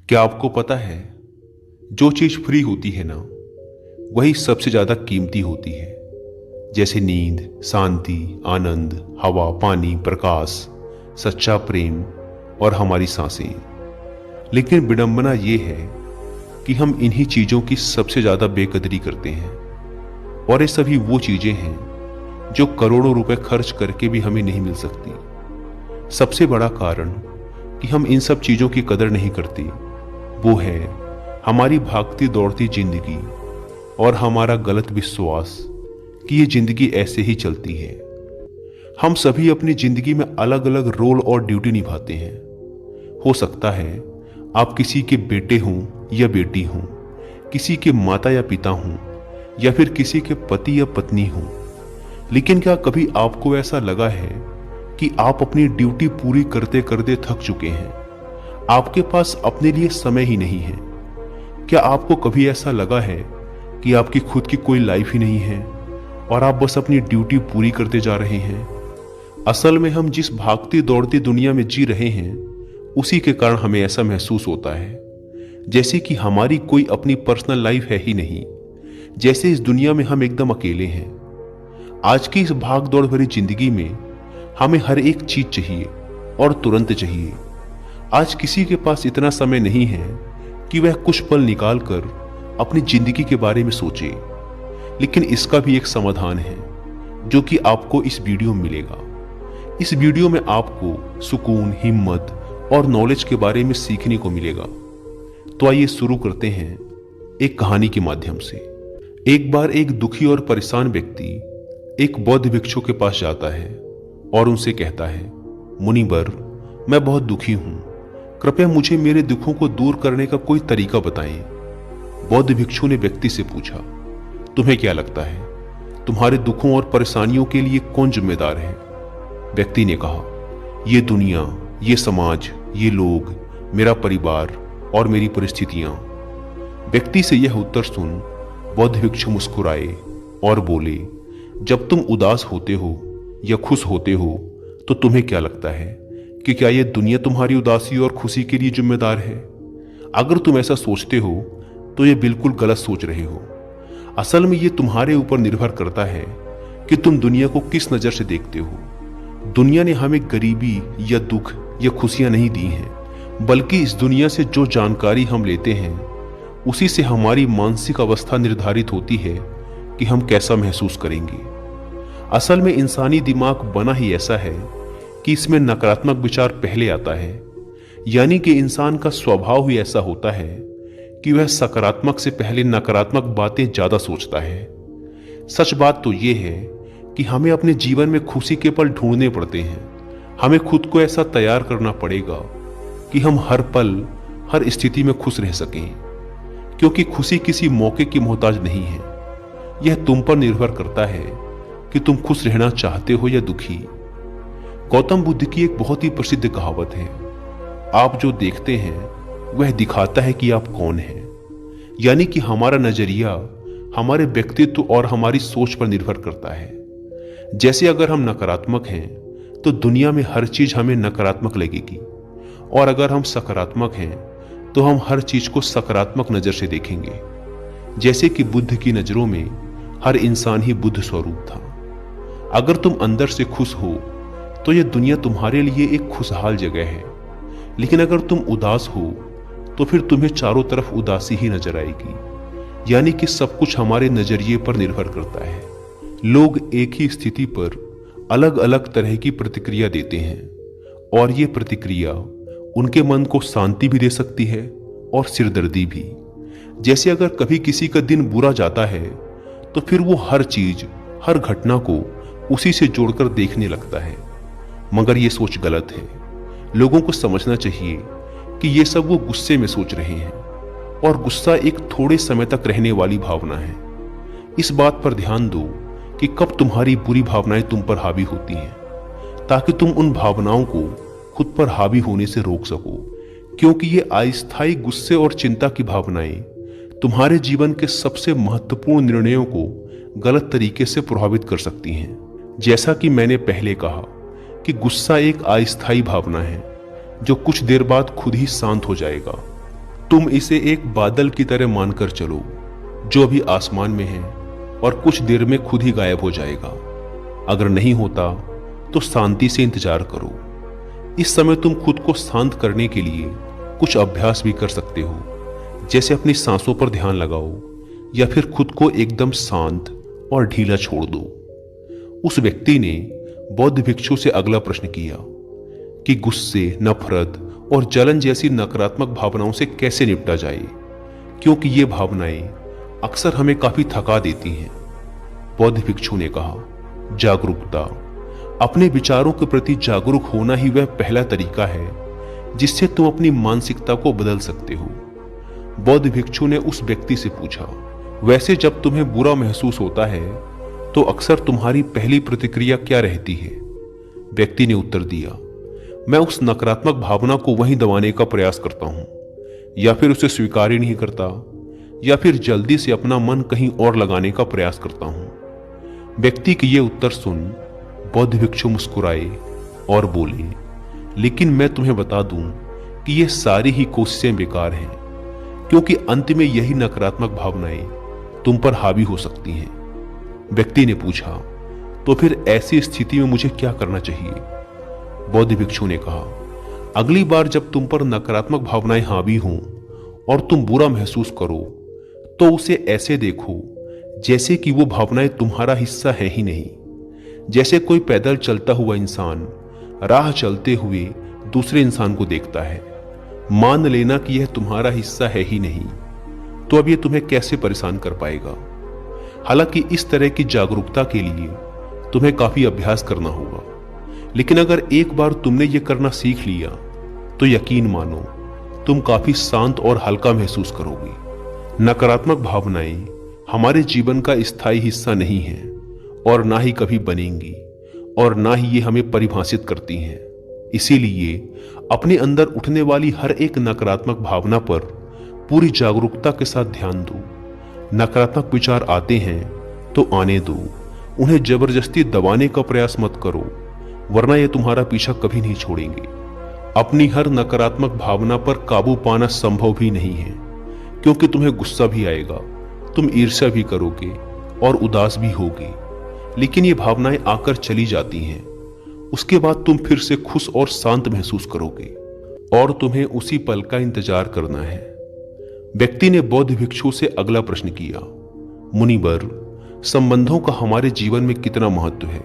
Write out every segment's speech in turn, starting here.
क्या आपको पता है, जो चीज फ्री होती है ना, वही सबसे ज्यादा कीमती होती है। जैसे नींद, शांति, आनंद, हवा, पानी, प्रकाश, सच्चा प्रेम और हमारी सांसें। लेकिन विडंबना ये है कि हम इन्हीं चीजों की सबसे ज्यादा बेकदरी करते हैं। और ये सभी वो चीजें हैं जो करोड़ों रुपए खर्च करके भी हमें नहीं मिल सकती। सबसे बड़ा कारण कि हम इन सब चीजों की कदर नहीं करते, वो है हमारी भागती दौड़ती जिंदगी और हमारा गलत विश्वास कि ये जिंदगी ऐसे ही चलती है। हम सभी अपनी जिंदगी में अलग अलग रोल और ड्यूटी निभाते हैं। हो सकता है आप किसी के बेटे हों या बेटी हों, किसी के माता या पिता हों, या फिर किसी के पति या पत्नी हों। लेकिन क्या कभी आपको ऐसा लगा है कि आप अपनी ड्यूटी पूरी करते करते थक चुके हैं, आपके पास अपने लिए समय ही नहीं है? क्या आपको कभी ऐसा लगा है कि आपकी खुद की कोई लाइफ ही नहीं है और आप बस अपनी ड्यूटी पूरी करते जा रहे हैं? असल में हम जिस भागती दौड़ती दुनिया में जी रहे हैं, उसी के कारण हमें ऐसा महसूस होता है जैसे कि हमारी कोई अपनी पर्सनल लाइफ है ही नहीं, जैसे इस दुनिया में हम एकदम अकेले हैं। आज की इस भाग दौड़ भरी जिंदगी में हमें हर एक चीज चाहिए और तुरंत चाहिए। आज किसी के पास इतना समय नहीं है कि वह कुछ पल निकाल कर अपनी जिंदगी के बारे में सोचे। लेकिन इसका भी एक समाधान है जो कि आपको इस वीडियो में मिलेगा। इस वीडियो में आपको सुकून, हिम्मत और नॉलेज के बारे में सीखने को मिलेगा। तो आइए शुरू करते हैं एक कहानी के माध्यम से। एक बार एक दुखी और परेशान व्यक्ति एक बौद्ध भिक्षु के पास जाता है और उनसे कहता है, मुनिवर, मैं बहुत दुखी हूं, कृपया मुझे मेरे दुखों को दूर करने का कोई तरीका बताएं। बौद्ध भिक्षु ने व्यक्ति से पूछा, तुम्हें क्या लगता है, तुम्हारे दुखों और परेशानियों के लिए कौन जिम्मेदार है? व्यक्ति ने कहा, ये दुनिया, ये समाज, ये लोग, मेरा परिवार और मेरी परिस्थितियां। व्यक्ति से यह उत्तर सुन बौद्ध भिक्षु मुस्कुराए और बोले, जब तुम उदास होते हो या खुश होते हो तो तुम्हें क्या लगता है कि क्या यह दुनिया तुम्हारी उदासी और खुशी के लिए जिम्मेदार है? अगर तुम ऐसा सोचते हो तो यह बिल्कुल गलत सोच रहे हो। असल में यह तुम्हारे ऊपर निर्भर करता है कि तुम दुनिया को किस नजर से देखते हो। दुनिया ने हमें गरीबी या दुख या खुशियां नहीं दी हैं, बल्कि इस दुनिया से जो जानकारी हम लेते हैं उसी से हमारी मानसिक अवस्था निर्धारित होती है कि हम कैसा महसूस करेंगे। असल में इंसानी दिमाग बना ही ऐसा है कि इसमें नकारात्मक विचार पहले आता है। यानी कि इंसान का स्वभाव ही ऐसा होता है कि वह सकारात्मक से पहले नकारात्मक बातें ज्यादा सोचता है। सच बात तो यह है कि हमें अपने जीवन में खुशी के पल ढूंढने पड़ते हैं। हमें खुद को ऐसा तैयार करना पड़ेगा कि हम हर पल, हर स्थिति में खुश रह सकें, क्योंकि खुशी किसी मौके की मोहताज नहीं है। यह तुम पर निर्भर करता है कि तुम खुश रहना चाहते हो या दुखी। गौतम बुद्ध की एक बहुत ही प्रसिद्ध कहावत है, आप जो देखते हैं वह दिखाता है कि आप कौन हैं। यानी कि हमारा नजरिया हमारे व्यक्तित्व और हमारी सोच पर निर्भर करता है। जैसे अगर हम नकारात्मक हैं तो दुनिया में हर चीज हमें नकारात्मक लगेगी, और अगर हम सकारात्मक हैं तो हम हर चीज को सकारात्मक नजर से देखेंगे। जैसे कि बुद्ध की नजरों में हर इंसान ही बुद्ध स्वरूप था। अगर तुम अंदर से खुश हो तो यह दुनिया तुम्हारे लिए एक खुशहाल जगह है। लेकिन अगर तुम उदास हो तो फिर तुम्हें चारों तरफ उदासी ही नजर आएगी। यानी कि सब कुछ हमारे नजरिए पर निर्भर करता है। लोग एक ही स्थिति पर अलग अलग तरह की प्रतिक्रिया देते हैं, और ये प्रतिक्रिया उनके मन को शांति भी दे सकती है और सिरदर्दी भी। जैसे अगर कभी किसी का दिन बुरा जाता है तो फिर वो हर चीज, हर घटना को उसी से जोड़कर देखने लगता है। मगर ये सोच गलत है। लोगों को समझना चाहिए कि ये सब वो गुस्से में सोच रहे हैं, और गुस्सा एक थोड़े समय तक रहने वाली भावना है। इस बात पर ध्यान दो कि कब तुम्हारी बुरी भावनाएं तुम पर हावी होती हैं, ताकि तुम उन भावनाओं को खुद पर हावी होने से रोक सको। क्योंकि ये अस्थायी गुस्से और चिंता की भावनाएं तुम्हारे जीवन के सबसे महत्वपूर्ण निर्णयों को गलत तरीके से प्रभावित कर सकती हैं। जैसा कि मैंने पहले कहा कि गुस्सा एक अस्थायी भावना है जो कुछ देर बाद खुद ही शांत हो जाएगा। तुम इसे एक बादल की तरह मानकर चलो जो अभी आसमान में है और कुछ देर में खुद ही गायब हो जाएगा। अगर नहीं होता तो शांति से इंतजार करो। इस समय तुम खुद को शांत करने के लिए कुछ अभ्यास भी कर सकते हो, जैसे अपनी सांसों पर ध्यान लगाओ या फिर खुद को एकदम शांत और ढीला छोड़ दो। उस व्यक्ति ने बौद्ध भिक्षु से अगला प्रश्न किया कि गुस्से, नफरत और जलन जैसी नकारात्मक भावनाओं से कैसे निपटा जाए, क्योंकि ये भावनाएं अक्सर हमें काफी थका देती हैं। बौद्ध भिक्षु ने कहा, जागरूकता। अपने विचारों के प्रति जागरूक होना ही वह पहला तरीका है जिससे तुम अपनी मानसिकता को बदल सकते हो। बौद्ध भिक्षु ने उस व्यक्ति से पूछा, वैसे जब तुम्हें बुरा महसूस होता है तो अक्सर तुम्हारी पहली प्रतिक्रिया क्या रहती है? व्यक्ति ने उत्तर दिया, मैं उस नकारात्मक भावना को वहीं दबाने का प्रयास करता हूं, या फिर उसे स्वीकार ही नहीं करता, या फिर जल्दी से अपना मन कहीं और लगाने का प्रयास करता हूं। व्यक्ति के ये उत्तर सुन बौद्ध भिक्षु मुस्कुराए और बोले, लेकिन मैं तुम्हें बता दूं कि ये सारी ही कोशिशें बेकार हैं, क्योंकि अंत में यही नकारात्मक भावनाएं तुम पर हावी हो सकती हैं। व्यक्ति ने पूछा, तो फिर ऐसी स्थिति में मुझे क्या करना चाहिए? बौद्ध भिक्षु ने कहा, अगली बार जब तुम पर नकारात्मक भावनाएं हावी हों और तुम बुरा महसूस करो तो उसे ऐसे देखो जैसे कि वो भावनाएं तुम्हारा हिस्सा है ही नहीं। जैसे कोई पैदल चलता हुआ इंसान राह चलते हुए दूसरे इंसान को देखता है। मान लेना कि यह तुम्हारा हिस्सा है ही नहीं, तो अब यह तुम्हें कैसे परेशान कर पाएगा? हालांकि इस तरह की जागरूकता के लिए तुम्हें काफी अभ्यास करना होगा, लेकिन अगर एक बार तुमने ये करना सीख लिया तो यकीन मानो तुम काफी शांत और हल्का महसूस करोगे। नकारात्मक भावनाएं हमारे जीवन का स्थायी हिस्सा नहीं है और ना ही कभी बनेंगी, और ना ही ये हमें परिभाषित करती हैं। इसीलिए अपने अंदर उठने वाली हर एक नकारात्मक भावना पर पूरी जागरूकता के साथ ध्यान दो। नकारात्मक विचार आते हैं तो आने दो, उन्हें जबरदस्ती दबाने का प्रयास मत करो, वरना ये तुम्हारा पीछा कभी नहीं छोड़ेंगे। अपनी हर नकारात्मक भावना पर काबू पाना संभव भी नहीं है, क्योंकि तुम्हें गुस्सा भी आएगा, तुम ईर्ष्या भी करोगे और उदास भी होगे, लेकिन ये भावनाएं आकर चली जाती हैं। उसके बाद तुम फिर से खुश और शांत महसूस करोगे और तुम्हें उसी पल का इंतजार करना है। व्यक्ति ने बौद्ध भिक्षु से अगला प्रश्न किया, मुनिवर, संबंधों का हमारे जीवन में कितना महत्व है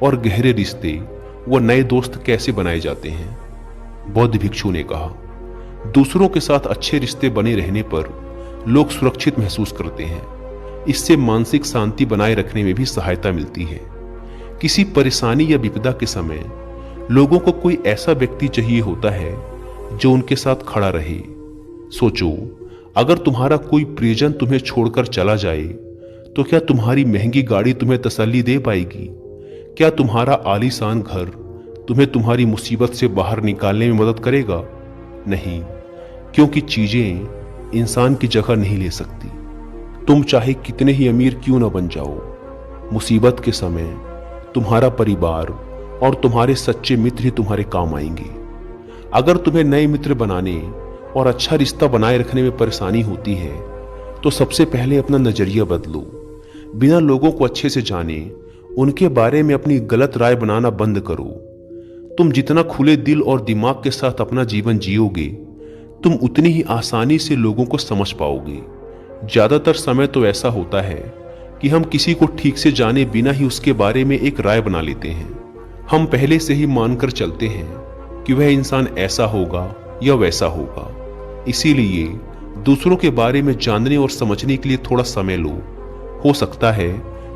और गहरे रिश्ते व नए दोस्त कैसे बनाए जाते हैं? बौद्ध भिक्षु ने कहा, दूसरों के साथ अच्छे रिश्ते बने रहने पर लोग सुरक्षित महसूस करते हैं। इससे मानसिक शांति बनाए रखने में भी सहायता मिलती है। किसी परेशानी या विपदा के समय लोगों को कोई ऐसा व्यक्ति चाहिए होता है जो उनके साथ खड़ा रहे। सोचो, अगर तुम्हारा कोई प्रियजन तुम्हें छोड़कर चला जाए तो क्या तुम्हारी महंगी गाड़ी तुम्हें तसल्ली दे पाएगी? क्या तुम्हारा आलीशान घर तुम्हें तुम्हारी मुसीबत से बाहर निकालने में मदद करेगा? नहीं, क्योंकि चीजें इंसान की जगह नहीं ले सकती। तुम चाहे कितने ही अमीर क्यों न बन जाओ, मुसीबत के समय तुम्हारा परिवार और तुम्हारे सच्चे मित्र ही तुम्हारे काम आएंगे। अगर तुम्हें नए मित्र बनाने और अच्छा रिश्ता बनाए रखने में परेशानी होती है तो सबसे पहले अपना नजरिया बदलो। बिना लोगों को अच्छे से जाने उनके बारे में अपनी गलत राय बनाना बंद करो। तुम जितना खुले दिल और दिमाग के साथ अपना जीवन जियोगे, तुम उतनी ही आसानी से लोगों को समझ पाओगे। ज्यादातर समय तो ऐसा होता है कि हम किसी को ठीक से जाने बिना ही उसके बारे में एक राय बना लेते हैं। हम पहले से ही मानकर चलते हैं कि वह इंसान ऐसा होगा या वैसा होगा। इसीलिए दूसरों के बारे में जानने और समझने के लिए थोड़ा समय लो। हो सकता है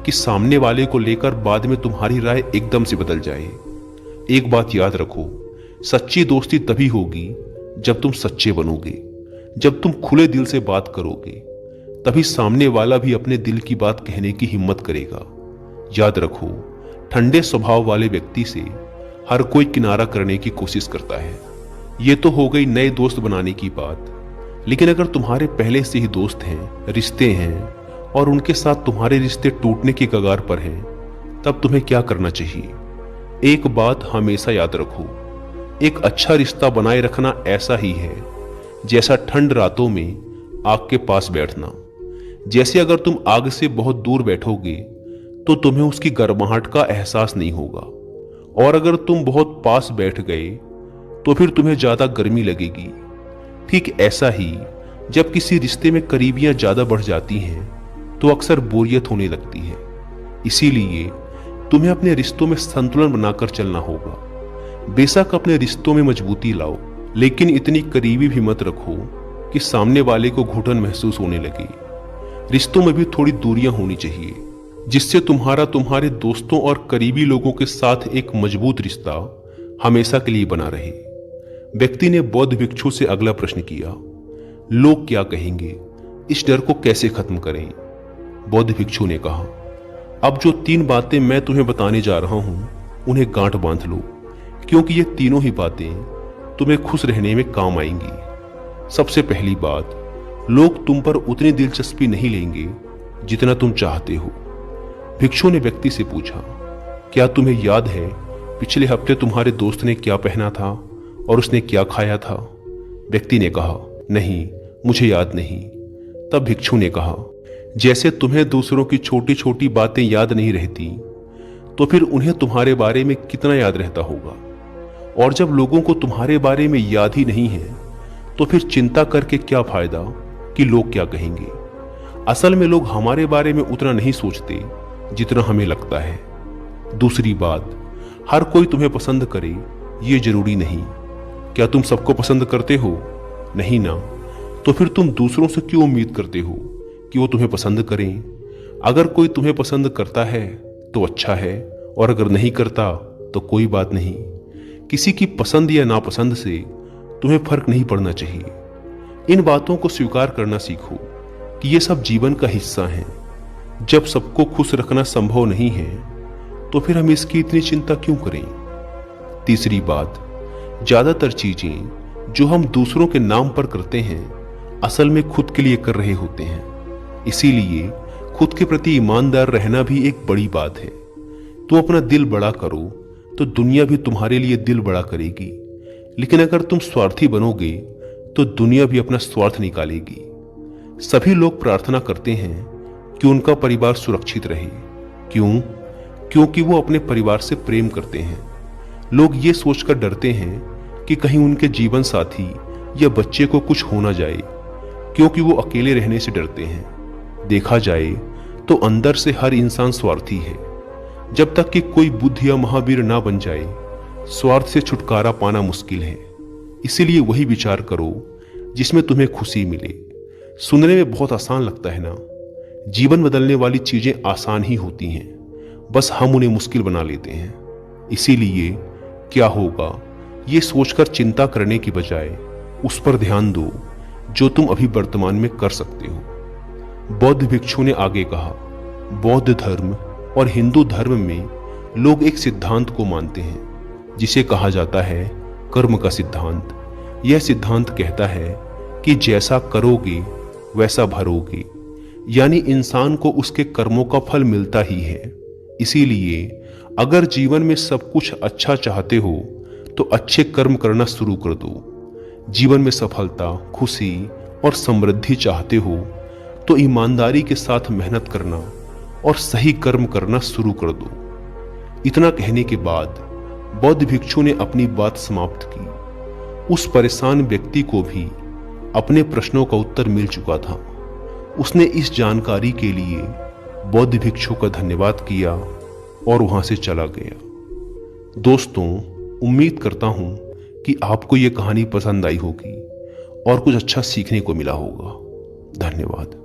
कि सामने वाले को लेकर बाद में तुम्हारी राय एकदम से बदल जाए। एक बात याद रखो, सच्ची दोस्ती तभी होगी जब तुम सच्चे बनोगे। जब तुम खुले दिल से बात करोगे तभी सामने वाला भी अपने दिल की बात कहने की हिम्मत करेगा। याद रखो, ठंडे स्वभाव वाले व्यक्ति से हर कोई किनारा करने की कोशिश करता है। ये तो हो गई नए दोस्त बनाने की बात, लेकिन अगर तुम्हारे पहले से ही दोस्त हैं, रिश्ते हैं और उनके साथ तुम्हारे रिश्ते टूटने की कगार पर हैं, तब तुम्हें क्या करना चाहिए? एक बात हमेशा याद रखो, एक अच्छा रिश्ता बनाए रखना ऐसा ही है जैसा ठंड रातों में आग के पास बैठना। जैसे अगर तुम आग से बहुत दूर बैठोगे तो तुम्हें उसकी गर्माहट का एहसास नहीं होगा, और अगर तुम बहुत पास बैठ गए तो फिर तुम्हें ज्यादा गर्मी लगेगी। ठीक ऐसा ही जब किसी रिश्ते में करीबियां ज्यादा बढ़ जाती हैं तो अक्सर बोरियत होने लगती है। इसीलिए तुम्हें अपने रिश्तों में संतुलन बनाकर चलना होगा। बेशक अपने रिश्तों में मजबूती लाओ, लेकिन इतनी करीबी भी मत रखो कि सामने वाले को घुटन महसूस होने लगे। रिश्तों में भी थोड़ी दूरियां होनी चाहिए, जिससे तुम्हारा तुम्हारे दोस्तों और करीबी लोगों के साथ एक मजबूत रिश्ता हमेशा के लिए बना रहे। व्यक्ति ने बौद्ध भिक्षु से अगला प्रश्न किया, लोग क्या कहेंगे, इस डर को कैसे खत्म करें? बौद्ध भिक्षु ने कहा, अब जो 3 बातें मैं तुम्हें बताने जा रहा हूं उन्हें गांठ बांध लो, क्योंकि ये तीनों ही बातें तुम्हें खुश रहने में काम आएंगी। सबसे पहली बात, लोग तुम पर उतनी दिलचस्पी नहीं लेंगे जितना तुम चाहते हो। भिक्षु ने व्यक्ति से पूछा, क्या तुम्हें याद है पिछले हफ्ते तुम्हारे दोस्त ने क्या पहना था और उसने क्या खाया था? व्यक्ति ने कहा, नहीं, मुझे याद नहीं। तब भिक्षु ने कहा, जैसे तुम्हें दूसरों की छोटी छोटी बातें याद नहीं रहती तो फिर उन्हें तुम्हारे बारे में कितना याद रहता होगा। और जब लोगों को तुम्हारे बारे में याद ही नहीं है तो फिर चिंता करके क्या फायदा कि लोग क्या कहेंगे। असल में लोग हमारे बारे में उतना नहीं सोचते जितना हमें लगता है। दूसरी बात, हर कोई तुम्हें पसंद करे ये जरूरी नहीं। क्या तुम सबको पसंद करते हो? नहीं ना। तो फिर तुम दूसरों से क्यों उम्मीद करते हो कि वो तुम्हें पसंद करें? अगर कोई तुम्हें पसंद करता है तो अच्छा है, और अगर नहीं करता तो कोई बात नहीं। किसी की पसंद या नापसंद से तुम्हें फर्क नहीं पड़ना चाहिए। इन बातों को स्वीकार करना सीखो कि ये सब जीवन का हिस्सा है। जब सबको खुश रखना संभव नहीं है तो फिर हम इसकी इतनी चिंता क्यों करें? तीसरी बात, ज्यादातर चीजें जो हम दूसरों के नाम पर करते हैं असल में खुद के लिए कर रहे होते हैं। इसीलिए खुद के प्रति ईमानदार रहना भी एक बड़ी बात है। तुम अपना दिल बड़ा करो तो दुनिया भी तुम्हारे लिए दिल बड़ा करेगी, लेकिन अगर तुम स्वार्थी बनोगे तो दुनिया भी अपना स्वार्थ निकालेगी। सभी लोग प्रार्थना करते हैं कि उनका परिवार सुरक्षित रहे। क्यों? क्योंकि वो अपने परिवार से प्रेम करते हैं। लोग ये सोचकर डरते हैं कि कहीं उनके जीवन साथी या बच्चे को कुछ हो ना जाए, क्योंकि वो अकेले रहने से डरते हैं। देखा जाए तो अंदर से हर इंसान स्वार्थी है। जब तक कि कोई बुद्ध या महावीर ना बन जाए, स्वार्थ से छुटकारा पाना मुश्किल है। इसीलिए वही विचार करो जिसमें तुम्हें खुशी मिले। सुनने में बहुत आसान लगता है ना? जीवन बदलने वाली चीजें आसान ही होती हैं, बस हम उन्हें मुश्किल बना लेते हैं। इसीलिए क्या होगा ये सोचकर चिंता करने की बजाय उस पर ध्यान दो जो तुम अभी वर्तमान में कर सकते हो। बौद्ध भिक्षु ने आगे कहा, बौद्ध धर्म और हिंदू धर्म में लोग एक सिद्धांत को मानते हैं जिसे कहा जाता है कर्म का सिद्धांत। यह सिद्धांत कहता है कि जैसा करोगे वैसा भरोगे, यानी इंसान को उसके कर्मों का फल मिलता ही है। इसीलिए अगर जीवन में सब कुछ अच्छा चाहते हो तो अच्छे कर्म करना शुरू कर दो। जीवन में सफलता, खुशी और समृद्धि चाहते हो तो ईमानदारी के साथ मेहनत करना और सही कर्म करना शुरू कर दो। इतना कहने के बाद बौद्ध भिक्षु ने अपनी बात समाप्त की। उस परेशान व्यक्ति को भी अपने प्रश्नों का उत्तर मिल चुका था। उसने इस जानकारी के लिए बौद्ध भिक्षु का धन्यवाद किया और वहां से चला गया। दोस्तों, उम्मीद करता हूं कि आपको यह कहानी पसंद आई होगी और कुछ अच्छा सीखने को मिला होगा। धन्यवाद।